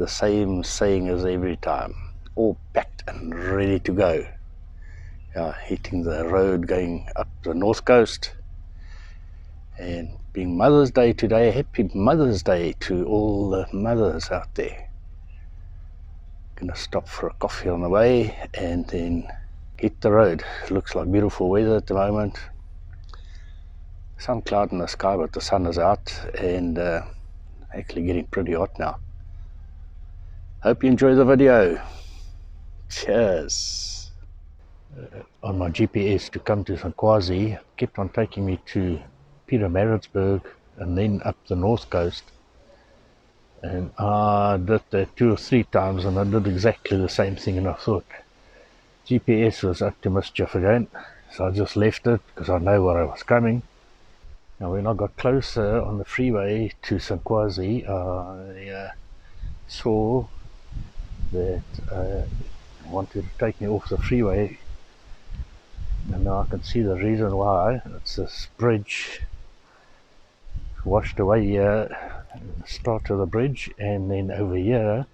the same saying as every time, all packed and ready to go. Hitting the road going up the north coast, and being Mother's Day today, happy Mother's Day to all the mothers out there. Gonna stop for a coffee on the way and then hit the road. Looks like beautiful weather at the moment. Some cloud in the sky, but the sun is out and actually getting pretty hot now. Hope you enjoy the video. Cheers. On my GPS to come to Zinkwazi, kept on taking me to Pietermaritzburg and then up the north coast. And I did that 2 or 3 times and I did exactly the same thing, and I thought GPS was up to mischief again. So I just left it because I know where I was coming. Now when I got closer on the freeway to Zinkwazi, I saw that it wanted to take me off the freeway, and now I can see the reason why. It's this bridge washed away here, the start of the bridge, and then over here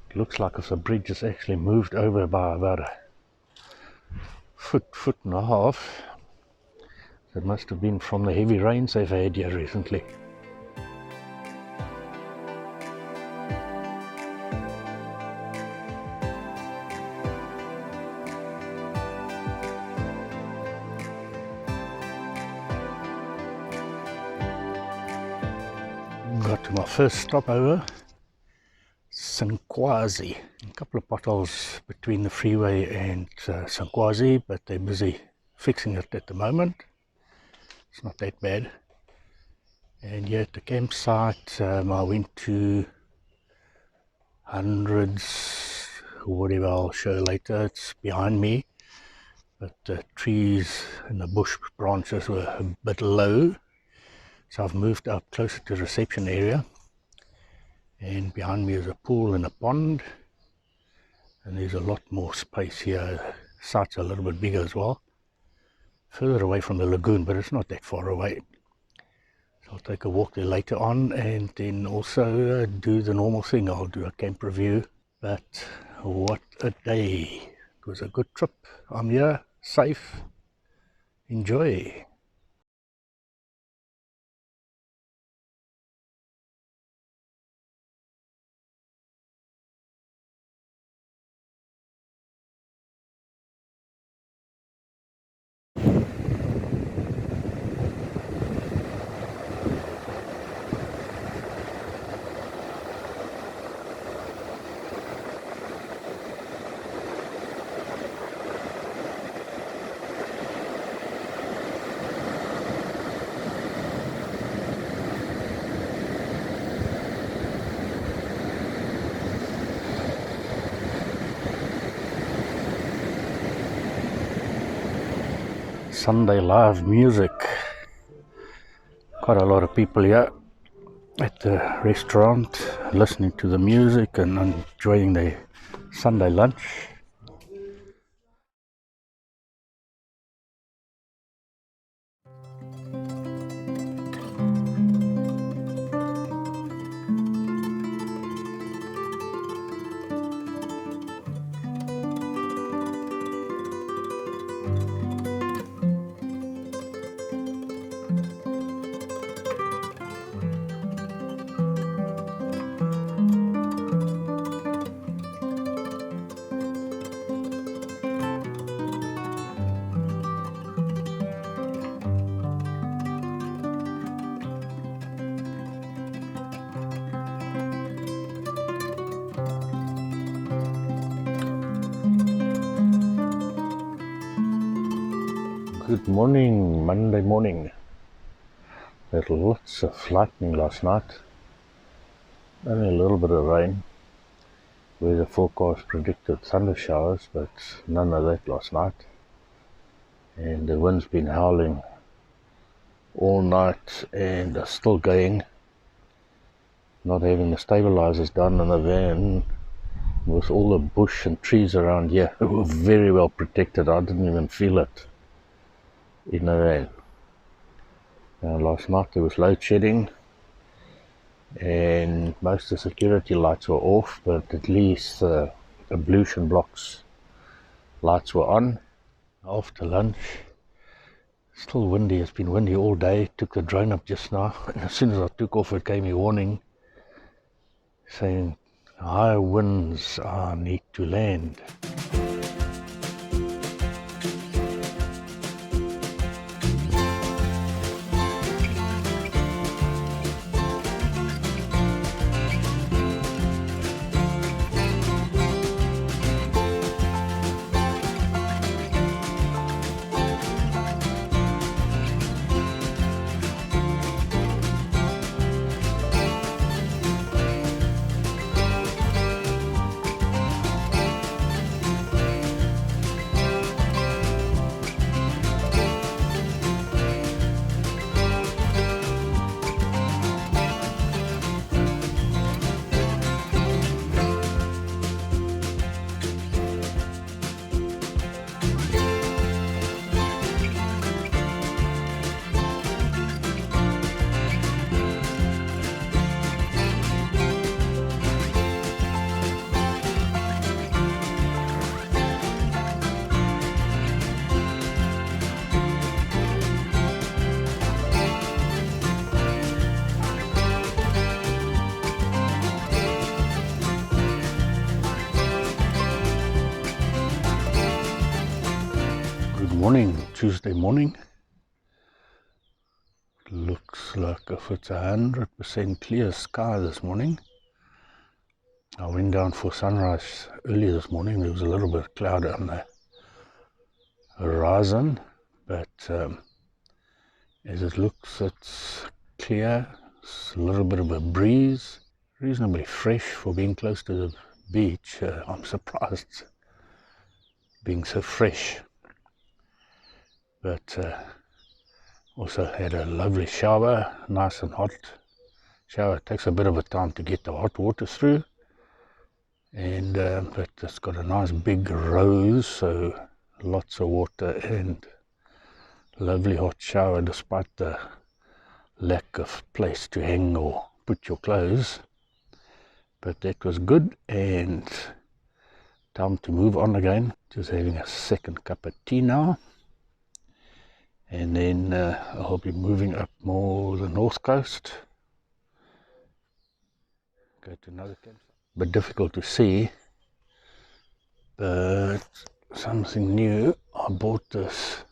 it looks like if the bridge has actually moved over by about a foot and a half. It must have been from the heavy rains they've had here recently. Got to my first stopover, Zinkwazi. A couple of potholes between the freeway and Zinkwazi, but they're busy fixing it at the moment. It's not that bad. And here at the campsite, I went to hundreds, whatever I'll show later. It's behind me, but the trees and the bush branches were a bit low. So I've moved up closer to the reception area, and behind me is a pool and a pond, and there's a lot more space here. The site's a little bit bigger as well, further away from the lagoon, but it's not that far away. So I'll take a walk there later on, and then also do the normal thing. I'll do a camp review. But what a day. It was a good trip. I'm here, safe. Enjoy. Sunday live music. Quite a lot of people here at the restaurant listening to the music and enjoying their Sunday lunch. Good morning, Monday morning. There's lots of lightning last night. Only a little bit of rain. Weather forecast predicted thunder showers, but none of that last night. And the wind's been howling all night and are still going. Not having the stabilizers done in the van, with all the bush and trees around here, were very well protected. I didn't even feel it in the van. Last night there was load shedding, and most of the security lights were off, but at least the ablution blocks lights were on. After lunch, still windy, it's been windy all day. Took the drone up just now, and as soon as I took off it gave me a warning saying high winds need to land. Good morning, Tuesday morning. Looks like if it's 100% clear sky this morning. I went down for sunrise early this morning. There was a little bit of cloud on the horizon, but as it looks, it's clear. It's a little bit of a breeze, reasonably fresh for being close to the beach. I'm surprised being so fresh, but also had a lovely shower, nice and hot shower. It takes a bit of a time to get the hot water through, and but it's got a nice big rose, so lots of water and lovely hot shower despite the lack of place to hang or put your clothes. But that was good, and time to move on again. Just having a second cup of tea now, and then I'll be moving up more the north coast, go to another campsite. But difficult to see, but something new. I bought this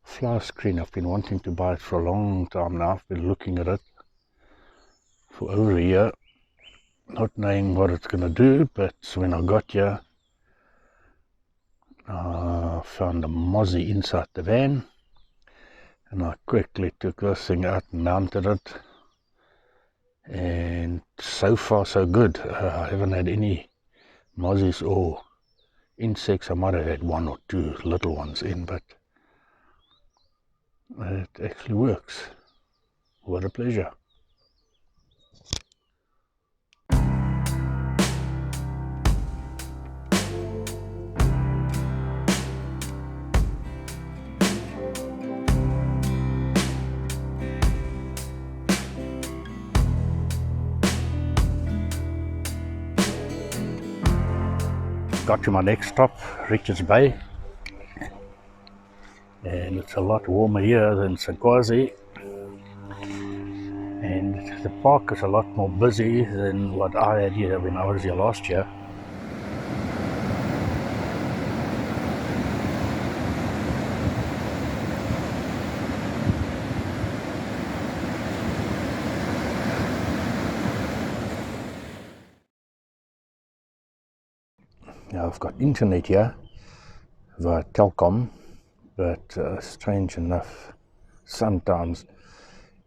fly screen. I've been wanting to buy it for a long time now. I've been looking at it for over a year, not knowing what it's going to do, but when I got here, I found a mozzie inside the van, and I quickly took this thing out and mounted it, and so far so good. I haven't had any mozzies or insects. I might have had one or two little ones in, but it actually works. What a pleasure. Got to my next stop, Richards Bay, and it's a lot warmer here than Zinkwazi, and the park is a lot more busy than what I had here when I was here last year. Now I've got internet here via Telkom, but strange enough, sometimes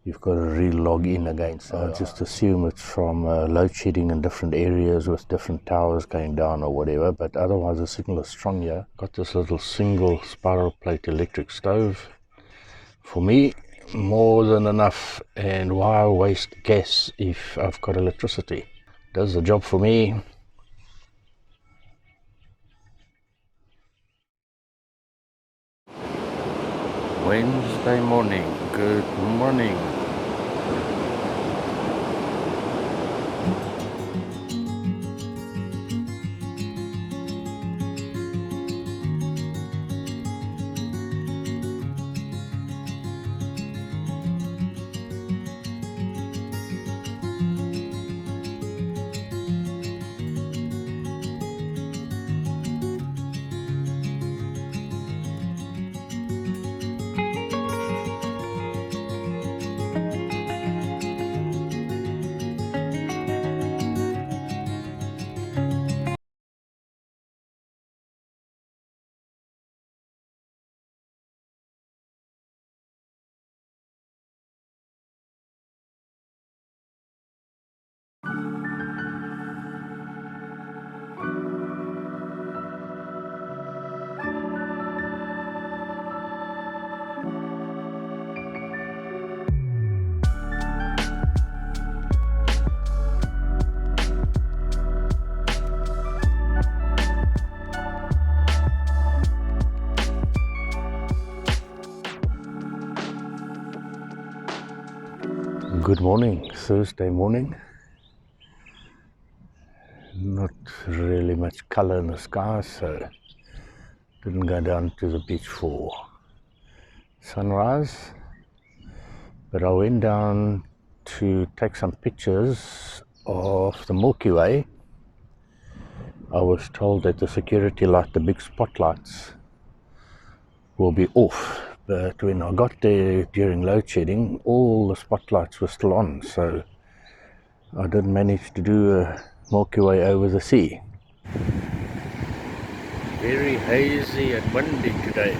you've got to re-log in again. So I just assume it's from load shedding in different areas with different towers going down or whatever, but otherwise the signal is strong here. Got this little single spiral plate electric stove. For me, more than enough, and why waste gas if I've got electricity? Does the job for me. Wednesday morning, good morning. Good morning, Thursday morning. Not really much colour in the sky, so didn't go down to the beach for sunrise. But I went down to take some pictures of the Milky Way. I was told that the security light, the big spotlights, will be off. But when I got there during load shedding, all the spotlights were still on, so I did manage to do a Milky Way over the sea. Very hazy and windy today.